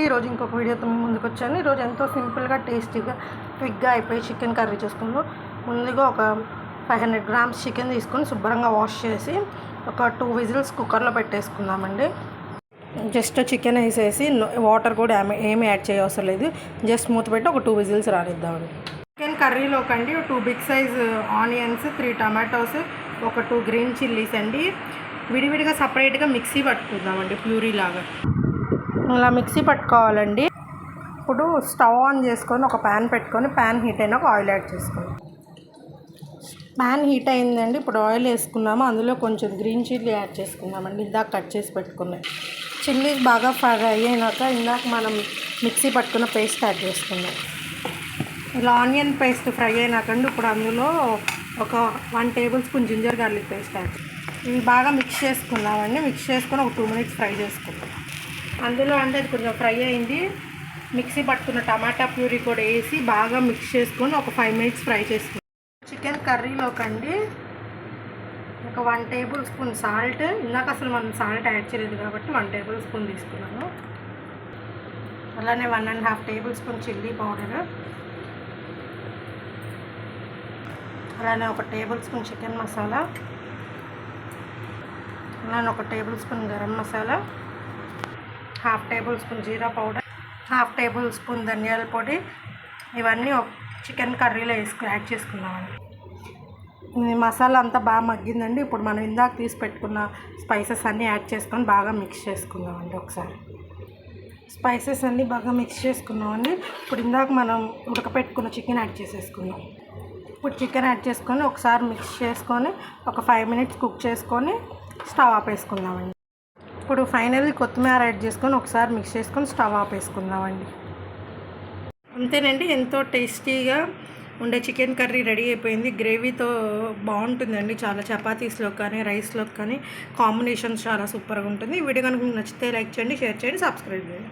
ఈరోజు ఇంకొక వీడియోతో ముందుకు వచ్చాను. ఈరోజు ఎంతో సింపుల్గా టేస్టీగా క్విక్గా అయిపోయి చికెన్ కర్రీ చేసుకుందాం. ముందుగా ఒక 500 grams చికెన్ తీసుకొని శుభ్రంగా వాష్ చేసి ఒక 2 విజిల్స్ కుక్కర్లో పెట్టేసుకుందామండి. జస్ట్ చికెన్ వేసేసి వాటర్ కూడా ఏమీ యాడ్ చేయవసరం లేదు. జస్ట్ మూత పెట్టి ఒక 2 విజిల్స్ రానిద్దామండి. చికెన్ కర్రీలోకండి 2 బిగ్ సైజ్ ఆనియన్స్, 3 టమాటోస్, ఒక 2 గ్రీన్ చిల్లీస్ అండి విడివిడిగా సపరేట్గా మిక్సీ పట్టుకుందామండి. ప్యూరీ లాగా ఇలా మిక్సీ పట్టుకోవాలండి. ఇప్పుడు స్టవ్ ఆన్ చేసుకొని ఒక ప్యాన్ పెట్టుకొని ప్యాన్ హీట్ అయినాక ఆయిల్ యాడ్ చేసుకోండి. ప్యాన్ హీట్ అయిందండి. ఇప్పుడు ఆయిల్ వేసుకున్నాము. అందులో కొంచెం గ్రీన్ చిల్లీ యాడ్ చేసుకుందామండి. ఇందాక కట్ చేసి పెట్టుకున్నాయి చిల్లీస్ బాగా ఫ్రై అయినాక ఇందాక మనం మిక్సీ పట్టుకున్న పేస్ట్ యాడ్ చేసుకుందాం. ఇలా ఆనియన్ పేస్ట్ ఫ్రై అయినాకండి ఇప్పుడు అందులో ఒక 1 tablespoon ginger garlic paste add ఇవి బాగా మిక్స్ చేసుకున్నామండి. మిక్స్ చేసుకొని ఒక 2 మినిట్స్ ఫ్రై చేసుకుందాం. అందులో అంటే అది కొంచెం ఫ్రై అయింది. మిక్సీ పట్టుకున్న టమాటా ప్యూరీ కూడా వేసి బాగా మిక్స్ చేసుకొని ఒక 5 మినిట్స్ ఫ్రై చేసుకుందాం. చికెన్ కర్రీలోకండి ఒక 1 టేబుల్ స్పూన్ సాల్ట్, ఇందాక అసలు మనం సాల్ట్ యాడ్ చేయలేదు కాబట్టి 1 టేబుల్ స్పూన్ తీసుకున్నాను. అలానే 1.5 టేబుల్ స్పూన్ చిల్లీ పౌడర్, అలానే 1 టేబుల్ స్పూన్ చికెన్ మసాలా, అలానే 1 tablespoon garam masala, 1/2 tablespoon jeera powder, 1/2 tablespoon ధనియాల పొడి. ఇవన్నీ చికెన్ కర్రీలో యాడ్ చేసుకున్నామండి. ఈ మసాలా అంతా బాగా మగ్గిందండి. ఇప్పుడు మనం ఇందాక తీసి పెట్టుకున్న స్పైసెస్ అన్నీ యాడ్ చేసుకొని బాగా మిక్స్ చేసుకుందామండి. ఒకసారి స్పైసెస్ అన్నీ బాగా మిక్స్ చేసుకున్నామండి. ఇప్పుడు ఇందాక మనం ఉడకపెట్టుకున్న చికెన్ యాడ్ చేసేసుకుందాం. ఇప్పుడు చికెన్ యాడ్ చేసుకొని ఒకసారి మిక్స్ చేసుకొని ఒక 5 మినిట్స్ కుక్ చేసుకొని స్టవ్ ఆపేసుకుందామండి. ఇప్పుడు ఫైనల్లీ కొత్తిమీర యాడ్ చేసుకొని ఒకసారి మిక్స్ చేసుకొని స్టవ్ ఆపేసుకుందామండి. అంతేనండి, ఎంతో టేస్టీగా ఉండే చికెన్ కర్రీ రెడీ అయిపోయింది. గ్రేవీతో బాగుంటుందండి. చాలా చపాతీస్లో కానీ రైస్లో కానీ కాంబినేషన్స్ చాలా సూపర్గా ఉంటుంది. ఈ వీడియో కనుక మీకు నచ్చితే లైక్ చేయండి, షేర్ చేయండి, సబ్స్క్రైబ్ చేయండి.